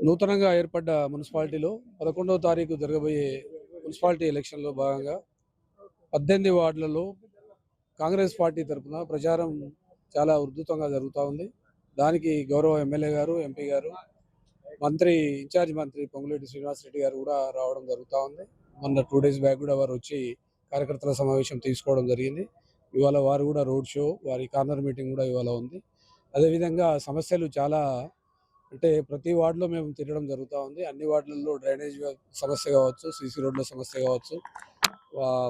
నూతనంగా ఏర్పడ్డ మున్సిపాలిటీలో 11వ తారీఖు జరగబోయే మున్సిపాలిటీ ఎలక్షన్లో భాగంగా 18 వార్డులలో కాంగ్రెస్ పార్టీ తరఫున ప్రచారం చాలా ఉధృతంగా జరుగుతూ ఉంది. దానికి గౌరవ ఎమ్మెల్యే గారు, ఎంపీ గారు, ఇన్ఛార్జ్ మంత్రి పొంగులేటి శ్రీనివాసరెడ్డి గారు కూడా రావడం జరుగుతూ ఉంది. మొన్న 2 డేస్ బ్యాక్ కూడా వారు వచ్చి కార్యకర్తల సమావేశం తీసుకోవడం జరిగింది. ఇవాళ వారు కూడా రోడ్ షో, వారి కార్నర్ మీటింగ్ కూడా ఇవాళ ఉంది. అదేవిధంగా సమస్యలు చాలా అంటే ప్రతి వార్డులో మేము తిరగడం జరుగుతూ ఉంది. అన్ని వార్డులలో డ్రైనేజ్ సమస్య కావచ్చు, సీసీ రోడ్ల సమస్య కావచ్చు,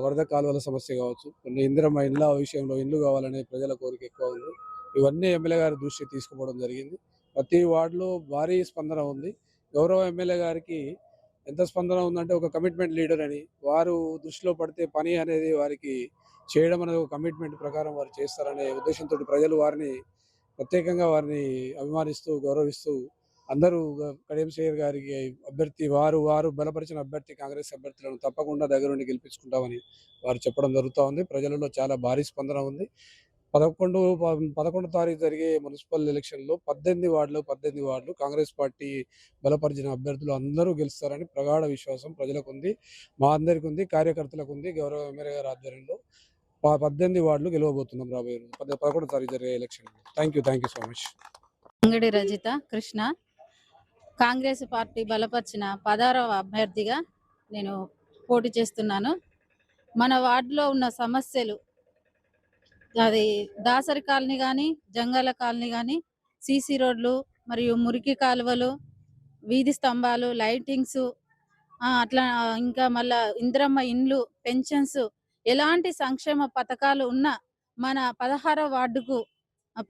వరద కాలువల సమస్య కావచ్చు, కొన్ని ఇందిరమ్మ ఇండ్ల విషయంలో ఇండ్లు కావాలనే ప్రజల కోరిక ఎక్కువ ఉంది. ఇవన్నీ ఎమ్మెల్యే గారి దృష్టికి తీసుకుపోవడం జరిగింది. ప్రతి వార్డులో భారీ స్పందన ఉంది. గౌరవ ఎమ్మెల్యే గారికి ఎంత స్పందన ఉందంటే ఒక కమిట్మెంట్ లీడర్ అని, వారు దృష్టిలో పడితే పని అనేది వారికి చేయడం అనేది ఒక కమిట్మెంట్ ప్రకారం వారు చేస్తారనే ఉద్దేశంతో ప్రజలు వారిని ప్రత్యేకంగా వారిని అభిమానిస్తూ గౌరవిస్తూ అందరూ కడియం శ్రీహరి గారికి అభ్యర్థి వారు బలపరిచిన అభ్యర్థి కాంగ్రెస్ అభ్యర్థులను తప్పకుండా దగ్గరుండి గెలిపించుకుంటామని వారు చెప్పడం జరుగుతూ ఉంది. ప్రజలలో చాలా భారీ స్పందన ఉంది. 11 తారీఖు జరిగే మున్సిపల్ ఎలక్షన్లో 18 వార్డులు కాంగ్రెస్ పార్టీ బలపరిచిన అభ్యర్థులు అందరూ గెలుస్తారని ప్రగాఢ విశ్వాసం ప్రజలకు ఉంది, మా అందరికీ ఉంది, కార్యకర్తలకు ఉంది. గౌరవ ఎమ్మెల్యే గారి ఆధ్వర్యంలో 18 వార్డులు గెలవబోతున్నాం రాబోయే 11 తారీఖు జరిగే election. Thank you so much. అంగడి రజిత కృష్ణ, కాంగ్రెస్ పార్టీ బలపరిచిన 16వ అభ్యర్థిగా నేను పోటీ చేస్తున్నాను. మన వార్డులో ఉన్న సమస్యలు, అది దాసరి కాలనీ కానీ, జంగాల కాలనీ కానీ, సీసీ రోడ్లు మరియు మురికి కాలువలు, వీధి స్తంభాలు, లైటింగ్స్, అట్లా ఇంకా మళ్ళా ఇందిరమ్మ ఇండ్లు, పెన్షన్స్, ఎలాంటి సంక్షేమ పథకాలు ఉన్నా మన 16వ వార్డుకు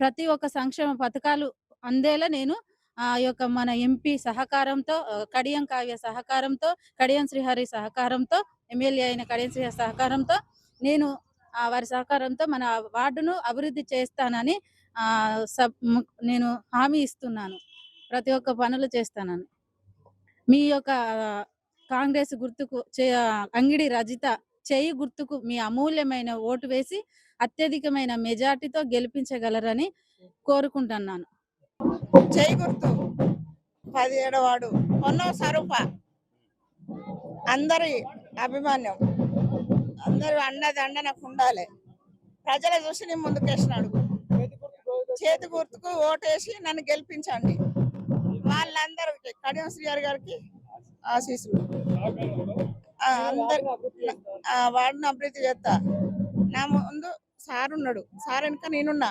ప్రతి ఒక్క సంక్షేమ పథకాలు అందేలా నేను మన ఎంపీ సహకారంతో, కడియం కావ్య సహకారంతో, కడియం శ్రీహరి సహకారంతో, ఎమ్మెల్యే అయిన కడియం శ్రీహరి సహకారంతో నేను వారి సహకారంతో మన వార్డును అభివృద్ధి చేస్తానని నేను హామీ ఇస్తున్నాను. ప్రతి ఒక్క పనులు చేస్తానని. మీ యొక్క కాంగ్రెస్ గుర్తుకు అంగిడి రజిత చేయి గుర్తుకు మీ అమూల్యమైన ఓటు వేసి అత్యధికమైన మెజార్టీతో గెలిపించగలరని కోరుకుంటున్నాను. చేయి గుర్తు 17వ వార్డు పొన్నో స్వరూప, అందరి అభిమాన్యం, అందరూ అండదండ నాకు ఉండాలి. ప్రజల చూసి నేను ముందుకేసినాడు. చేతి గుర్తుకు ఓటేసి నన్ను గెలిపించండి. వాళ్ళందరికీ కడియం శ్రీహరి గారికి ఆశీస్సులు. అందరు వాడిని అభివృద్ధి చేస్తా. నా ముందు సార్ ఉన్నాడు, సార్ వెనుక నేనున్నా,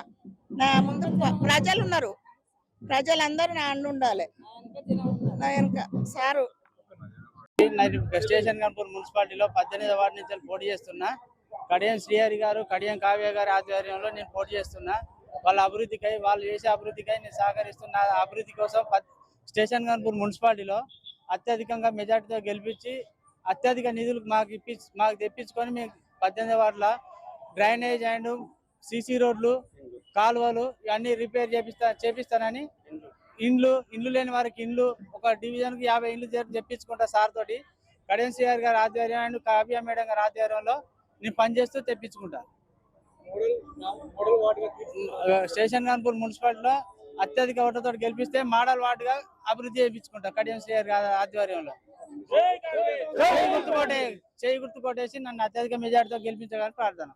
నా ముందు ప్రజలు ఉన్నారు. ప్రజలందరూ నా అండ ఉండాలి. నా వెనుక సారు. స్టేషన్ గన్పూర్ మున్సిపాలిటీలో 18వ వార్డు నుంచి పోటీ చేస్తున్నా. కడియం శ్రీహరి గారు, కడియం కావ్య గారి ఆధ్వర్యంలో నేను పోటీ చేస్తున్నా. వాళ్ళ అభివృద్ధికై, వాళ్ళు చేసే అభివృద్ధికై నేను సహకరిస్తున్నా. అభివృద్ధి కోసం స్టేషన్ గన్పూర్ మున్సిపాలిటీలో అత్యధికంగా మెజార్టీతో గెలిపించి అత్యధిక నిధులు మాకు తెప్పించుకొని మేము 18వ వార్డుల డ్రైనేజ్ అండ్ సీసీ రోడ్లు, కాలువలు ఇవన్నీ రిపేర్ చేపిస్తానని, ఇండ్లు లేని వారికి ఇండ్లు, ఒక డివిజన్కి 50 ఇండ్లు తెప్పించుకుంటా సార్ తోటి. కడియం శ్రీహరి గారి ఆధ్వర్యం అండ్ కావ్య మేడం గారి ఆధ్వర్యంలో నేను పనిచేస్తూ తెప్పించుకుంటా. స్టేషన్ గన్పూర్ మున్సిపాలిటీలో అత్యధిక ఓట్లతో గెలిపిస్తే మోడల్ వార్డుగా అభివృద్ధి చేయించుకుంటా కడియం శ్రీహరి గారి ఆధ్వర్యంలో. చేయి గుర్తు కొట్టేసి నన్ను అత్యధిక మెజార్టీతో గెలిపించగలని ప్రార్థన.